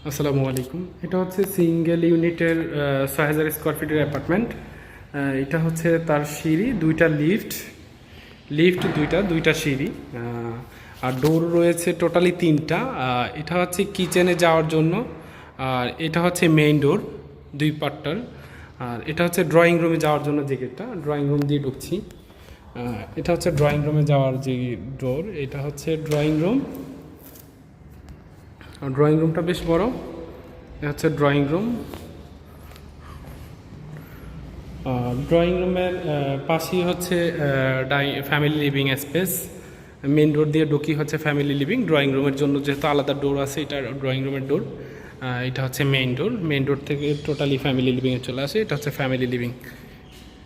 আসসালামু আলাইকুম। এটা হচ্ছে সিঙ্গেল ইউনিটের ৬,০০০ স্কোয়ার ফিটের অ্যাপার্টমেন্ট। এটা হচ্ছে তার সিঁড়ি, দুইটা লিফট দুইটা সিঁড়ি, আর ডোর রয়েছে টোটালি তিনটা। এটা হচ্ছে কিচেনে যাওয়ার জন্য, আর এটা হচ্ছে মেইন ডোর দুই পার্টটার। আর এটা হচ্ছে ড্রয়িং রুমে যাওয়ার জন্য যে গেটটা, ড্রয়িং রুম দিয়ে ঢুকছি। এটা হচ্ছে ড্রয়িং রুমে যাওয়ার যে ডোর, এটা হচ্ছে ড্রয়িং রুম। ড্রয়িং রুমটা বেশ বড়। এটা হচ্ছে ড্রয়িং রুম। ড্রয়িং রুমের পাশেই হচ্ছে family living space. Main door দিয়ে ঢুকি হচ্ছে ফ্যামিলি লিভিং। ড্রয়িং রুমের জন্য যেহেতু আলাদা ডোর আছে, এটা ড্রয়িং রুমের ডোর। এটা হচ্ছে মেইন ডোর থেকে টোটালি ফ্যামিলি লিভিংয়ে চলে আসে। এটা হচ্ছে ফ্যামিলি লিভিং।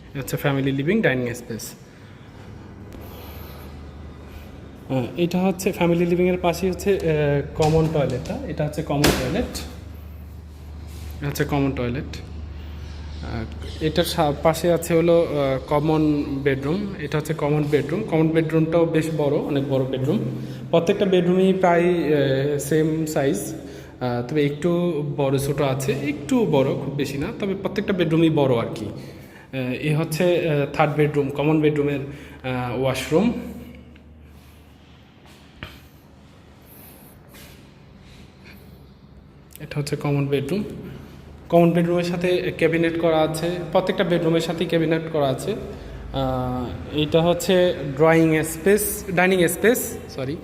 এটা হচ্ছে ফ্যামিলি লিভিং ডাইনিং স্পেস। এটা হচ্ছে ফ্যামিলি লিভিংয়ের পাশেই হচ্ছে কমন টয়লেটটা। এটা হচ্ছে কমন টয়লেট। এটা হচ্ছে কমন টয়লেট। এটার পাশে আছে হলো কমন বেডরুম। এটা হচ্ছে কমন বেডরুম। কমন বেডরুমটাও বেশ বড়, অনেক বড় বেডরুম। প্রত্যেকটা বেডরুমই প্রায় সেম সাইজ, তবে একটু বড় ছোট আছে, একটু বড়, খুব বেশি না, তবে প্রত্যেকটা বেডরুমই বড় আর কি। এ হচ্ছে থার্ড বেডরুম, কমন বেডরুমের ওয়াশরুম। এটা হচ্ছে কমন বেডরুম। কমন বেডরুমের সাথে ক্যাবিনেট করা আছে, প্রত্যেকটা বেডরুমের সাথেই ক্যাবিনেট করা আছে। এইটা হচ্ছে ডাইনিং স্পেস, সরি।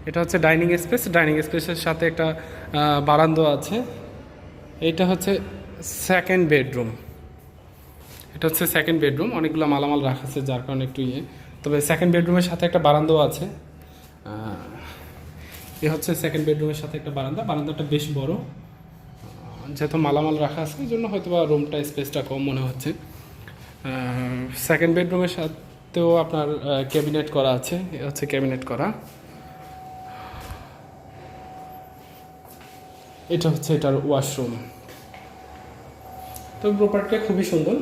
এটা হচ্ছে ডাইনিং স্পেস। ডাইনিং স্পেসের সাথে একটা বারান্দা আছে। এটা হচ্ছে সেকেন্ড বেডরুম। এটা হচ্ছে সেকেন্ড বেডরুম। অনেকগুলো মালামাল রাখা আছে, যার কারণে একটু তবে সেকেন্ড বেডরুমের সাথে একটা বারান্দাও আছে। এ হচ্ছে সেকেন্ড বেডরুমের সাথে একটা বারান্দাটা বেশ বড়। যেহেতু মালামাল রাখা আছে, এই জন্য হয়তো বা রুমটা স্পেসটা কম মনে হচ্ছে। সেকেন্ড বেডরুমের সাথেও আপনার ক্যাবিনেট করা আছে। এ হচ্ছে ক্যাবিনেট করা। এটা হচ্ছে এটার ওয়াশরুম। তো প্রপার্টিটা খুবই সুন্দর,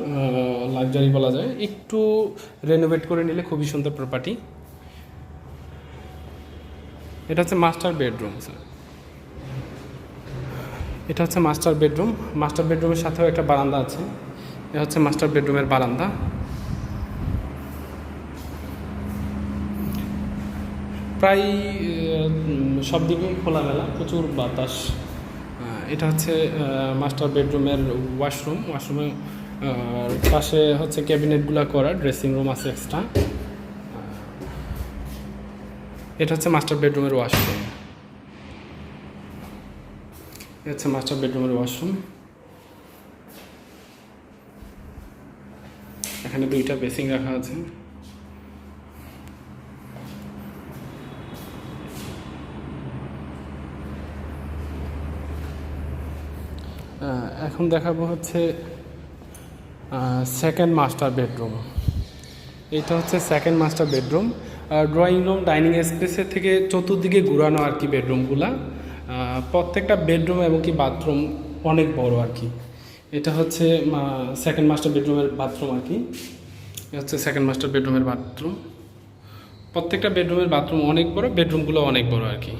লাক্সারি বলা যায়। একটু রেনোভেট করে নিলে খুবই সুন্দর প্রপার্টি। এটা হচ্ছে মাস্টার বেডরুম স্যার। এটা হচ্ছে মাস্টার বেডরুম। মাস্টার বেডরুমের সাথেও একটা বারান্দা আছে। এটা হচ্ছে মাস্টার বেডরুমের বারান্দা। প্রায় সব দিকেই খোলামেলা, প্রচুর বাতাস। এটা হচ্ছে মাস্টার বেডরুমের ওয়াশরুমের পাশে হচ্ছে ক্যাবিনেটগুলো করা, ড্রেসিং রুম আছে এক্সট্রা। এটা হচ্ছে মাস্টার বেডরুমের ওয়াশরুম। এটা হচ্ছে মাস্টার বেডরুমের ওয়াশরুম। এখানে দুইটা বেসিং রাখা আছে। এখন দেখাবো হচ্ছে সেকেন্ড মাস্টার বেডরুম। এটা হচ্ছে second master bedroom. Drawing room dining স্পেসের থেকে চতুর্দিকে ঘুরানো আর কি বেডরুমগুলা। প্রত্যেকটা বেডরুম এবং কি বাথরুম অনেক বড় আর কি। এটা হচ্ছে সেকেন্ড মাস্টার বেডরুমের বাথরুম আর কি। এটা হচ্ছে সেকেন্ড মাস্টার বেডরুমের বাথরুম। প্রত্যেকটা বেডরুমের বাথরুম অনেক বড়, বেডরুমগুলো অনেক বড় আর কি।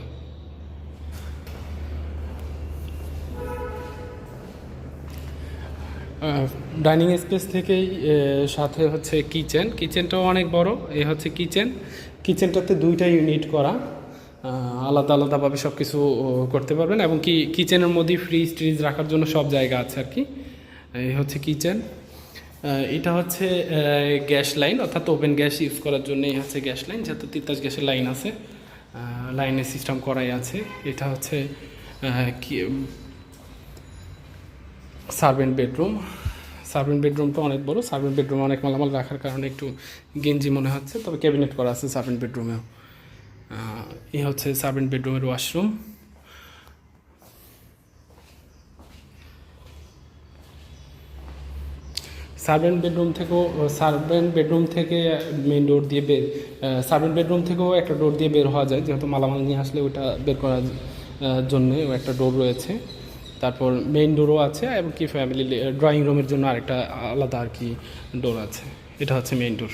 ডাইনিং স্পেস থেকেই সাথে হচ্ছে কিচেনটাও অনেক বড়। এ হচ্ছে কিচেনটাতে দুইটা ইউনিট করা, আলাদা আলাদাভাবে সব কিছু করতে পারবেন, এবং কি কিচেনের মধ্যেই ফ্রিজ রাখার জন্য সব জায়গা আছে আর কি। এই হচ্ছে কিচেন। এটা হচ্ছে গ্যাস লাইন, অর্থাৎ ওপেন গ্যাস ইউজ করার জন্য এই হচ্ছে গ্যাস লাইন, যেহেতু তিতাস গ্যাসের লাইন আছে, লাইনের সিস্টেম করাই আছে। এটা হচ্ছে সার্ভেন্ট বেডরুমটা অনেক বড়। সার্ভেন্ট বেডরুমে অনেক মালামাল রাখার কারণে একটু গেঞ্জি মনে হচ্ছে, তবে ক্যাবিনেট করা আছে সার্ভেন্ট বেডরুমেও। এই হচ্ছে সার্ভেন্ট বেডরুমের ওয়াশরুম। সার্ভেন্ট বেডরুম থেকে মেন ডোর দিয়ে সার্ভেন্ট বেডরুম থেকেও একটা ডোর দিয়ে বের হওয়া যায়, যেহেতু মালামাল নিয়ে আসলে ওটা বের করার জন্যে একটা ডোর রয়েছে। তারপর মেইন ডোরও আছে, এবং কি ফ্যামিলি ড্রয়িং রুমের জন্য আরেকটা আলাদা আর কি ডোর আছে। এটা হচ্ছে মেইন ডোর।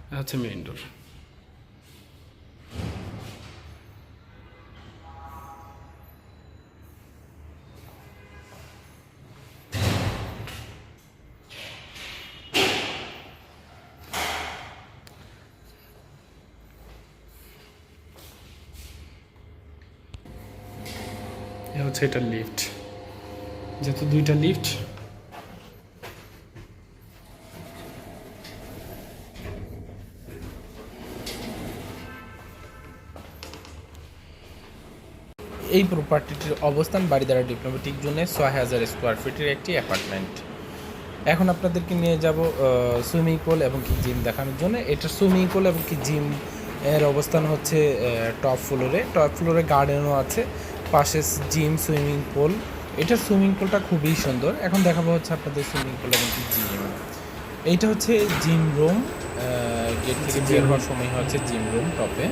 এটা হচ্ছে মেইন ডোর। হচ্ছে এটা লিফট, যেহেতু দুইটা লিফট। এই প্রপার্টিটির অবস্থান বারিধারা ডিপ্লোম্যাটিক জোনে 6000 স্কোয়ার ফিটের একটি অ্যাপার্টমেন্ট। এখন আপনাদেরকে নিয়ে যাব সুইমিং পুল এবং কি জিম দেখানোর জন্য। এটা সুইমিং পুল এবং কি জিম এর অবস্থান হচ্ছে টপ ফ্লোরে গার্ডেনও আছে, পাশে জিম, সুইমিং পুল। এটার সুইমিং পুলটা খুবই সুন্দর। এখন দেখাবো হচ্ছে আপনাদের সুইমিং পুল এবং কি জিম। এইটা হচ্ছে জিম রুম, গেট থেকে বের হওয়ার সময় হচ্ছে জিম রুম টপে।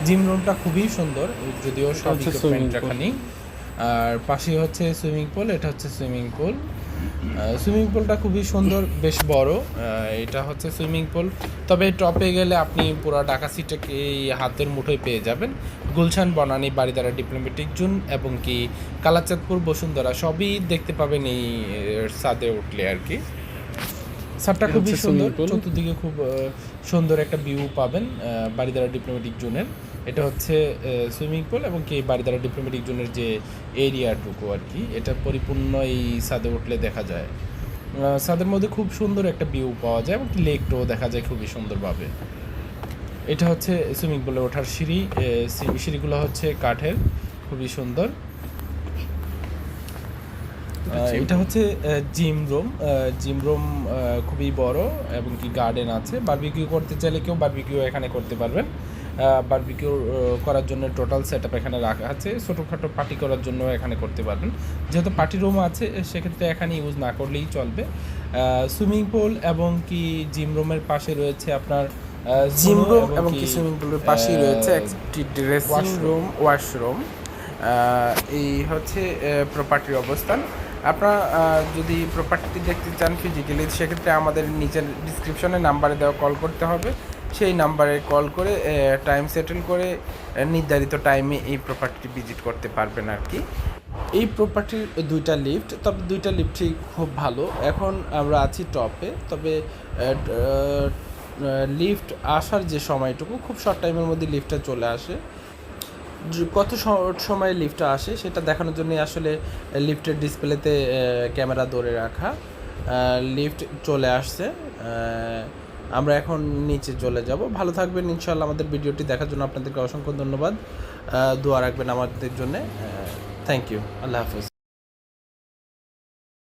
জিম রুমটা খুবই সুন্দর, যদিও সব ইকুইপমেন্ট রাখা নেই। আর পাশে হচ্ছে সুইমিং পুল, এটা হচ্ছে সুইমিং পুল। সুইমিং পুলটা খুবই সুন্দর, বেশ বড়। এটা হচ্ছে সুইমিং পুল, তবে টপে গেলে আপনি পুরো ঢাকা সিটিকে এই হাতের মুঠোয় পেয়ে যাবেন। গুলশান, বনানী, বারিধারা ডিপ্লোম্যাটিক জোন এবং কি কালাচাঁদপুর, বসুন্ধরা সবই দেখতে পাবেন এই ছাদে উঠলে আর কি। ছাদটা খুবই সুন্দর, চতুর্দিকে খুব সুন্দর একটা ভিউ পাবেন বারিধারা ডিপ্লোম্যাটিক জোনের। এটা হচ্ছে সুইমিং পুল এবং কি বারিধারা ডিপ্লোম্যাটিক জোনের যে এরিয়াটুকু আর কি, এটা পরিপূর্ণ এই ছাদে উঠলে দেখা যায়। ছাদের মধ্যে খুব সুন্দর একটা ভিউ পাওয়া যায় এবং লেকটাও দেখা যায় খুবই সুন্দরভাবে। এটা হচ্ছে সুইমিং পুলে ওঠার সিঁড়ি, সিঁড়িগুলো হচ্ছে কাঠের, খুবই সুন্দর। এটা হচ্ছে জিম রুম খুবই বড় এবং কি গার্ডেন আছে। বারবিকিউ করতে চাইলে কেউ বারবিকিউ এখানে করতে পারবেন। বারবিকিউ করার জন্য টোটাল সেট আপ এখানে রাখা আছে। ছোটোখাটো পার্টি করার জন্য এখানে করতে পারবেন, যেহেতু পার্টি রুম আছে সেক্ষেত্রে এখানে ইউজ না করলেই চলবে। সুইমিং পুল এবং কি জিম রুমের পাশে রয়েছে আপনার জিম রুম এবং কি সুইমিং পুলের পাশেই রয়েছে একটি ড্রেসিং রুম, ওয়াশরুম। এই হচ্ছে প্রপার্টির অবস্থান। আপনারা যদি প্রপার্টি দেখতে চান ফিজিক্যালি, সেক্ষেত্রে আমাদের নিচের ডিসক্রিপশনে নাম্বারে দেওয়া কল করতে হবে। সেই নাম্বারে কল করে টাইম সেটেল করে নির্ধারিত টাইমে এই প্রপার্টিটি ভিজিট করতে পারবেন আর কি। এই প্রপার্টির দুইটা লিফট, তবে দুইটা লিফটই খুব ভালো। এখন আমরা আছি টপে, তবে লিফট আসার যে সময়টুকু খুব শর্ট টাইমের মধ্যে লিফটটা চলে আসে। কত সময় লিফটটা আসে সেটা দেখানোর জন্য আসলে লিফটের ডিসপ্লেতে ক্যামেরা ধরে রাখা। লিফট চলে আসছে, আমরা এখন নিচে চলে যাব। ভালো থাকবেন ইনশাআল্লাহ। আমাদের ভিডিওটি দেখার জন্য আপনাদেরকে অসংখ্য ধন্যবাদ। দোয়া রাখবেন আমাদের জন্য। Thank you. আল্লাহ হাফেজ।